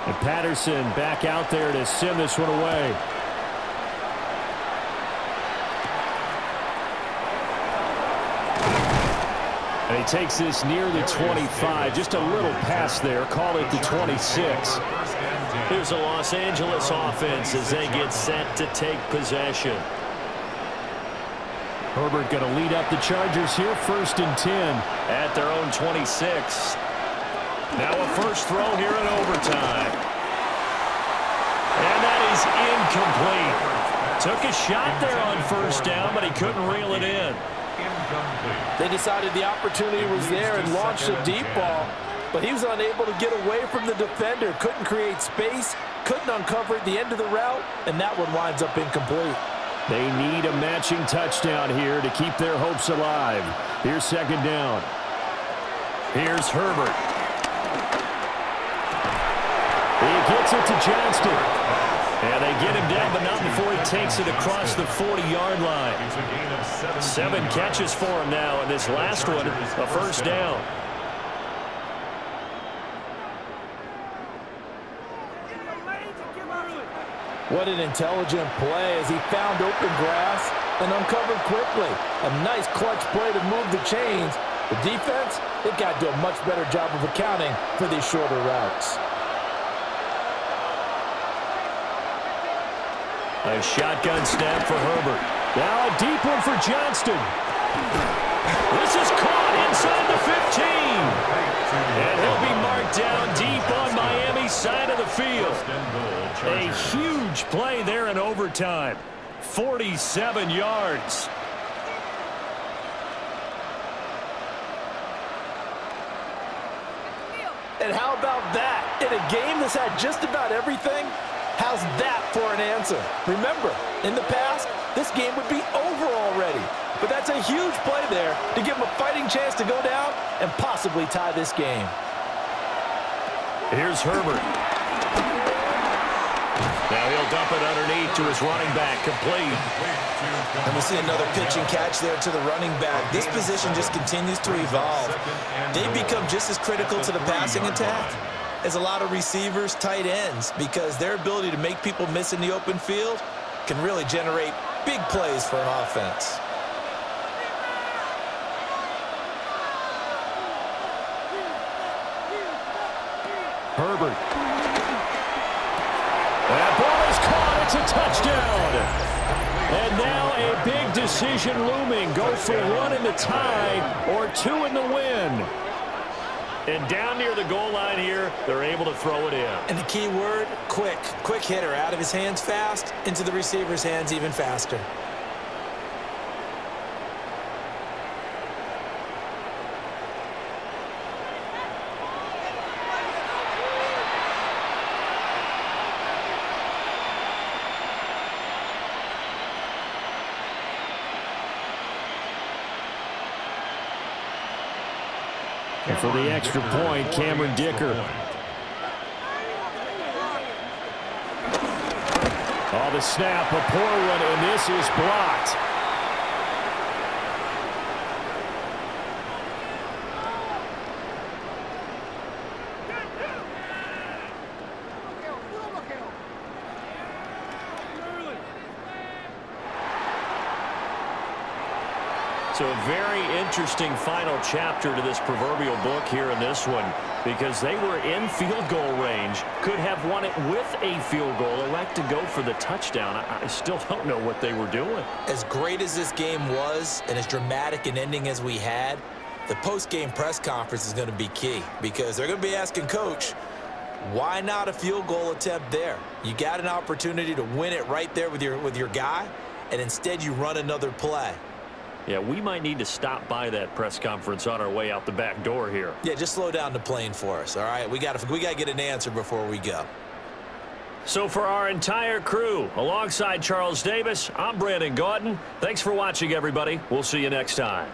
And Patterson back out there to send this one away. And he takes this near the 25. Just a little pass there. Call it the 26. Here's the Los Angeles offense as they get set to take possession. Herbert going to lead up the Chargers here. 1st and 10 at their own 26. Now a first throw here in overtime. And that is incomplete. Took a shot there on 1st down, but he couldn't reel it in. They decided the opportunity was there and launched a deep ball, but he was unable to get away from the defender. Couldn't create space, couldn't uncover at the end of the route, and that one winds up incomplete. They need a matching touchdown here to keep their hopes alive. Here's 2nd down. Here's Herbert. He gets it to Johnston. And they get him down, but not before he takes it across the 40-yard line. 7 catches for him now, and this last one, a first down. What an intelligent play as he found open grass and uncovered quickly. A nice clutch play to move the chains. The defense, they've got to do a much better job of accounting for these shorter routes. A shotgun snap for Herbert. Now a deep one for Johnston. This is caught inside the 15. And he'll be marked down deep on Miami's side of the field. A huge play there in overtime. 47 yards. And how about that? In a game that's had just about everything, how's that for an answer? Remember, in the past, this game would be over already. But that's a huge play there to give them a fighting chance to go down and possibly tie this game. Here's Herbert. Now he'll dump it underneath to his running back, complete. And we see another pitch and catch there to the running back. This position just continues to evolve. They've become just as critical to the passing attack as a lot of receivers, tight ends, because their ability to make people miss in the open field can really generate big plays for an offense. Herbert. That ball is caught. It's a touchdown. And now a big decision looming. Go for one in the tie or two in the win. And down near the goal line here, they're able to throw it in. And the key word, quick. Quick hitter, out of his hands fast, into the receiver's hands even faster. And for the extra point, Cameron Dicker. Oh, the snap, a poor one, and this is blocked. So a very interesting final chapter to this proverbial book here in this one, because they were in field goal range, could have won it with a field goal, elect to go for the touchdown. I still don't know what they were doing. As great as this game was and as dramatic an ending as we had, the post-game press conference is going to be key, because they're going to be asking Coach, why not a field goal attempt there? You got an opportunity to win it right there with your guy, and instead you run another play. Yeah, we might need to stop by that press conference on our way out the back door here. Yeah, just slow down the plane for us, all right? We got to get an answer before we go. So for our entire crew, alongside Charles Davis, I'm Brandon Gaudin. Thanks for watching, everybody. We'll see you next time.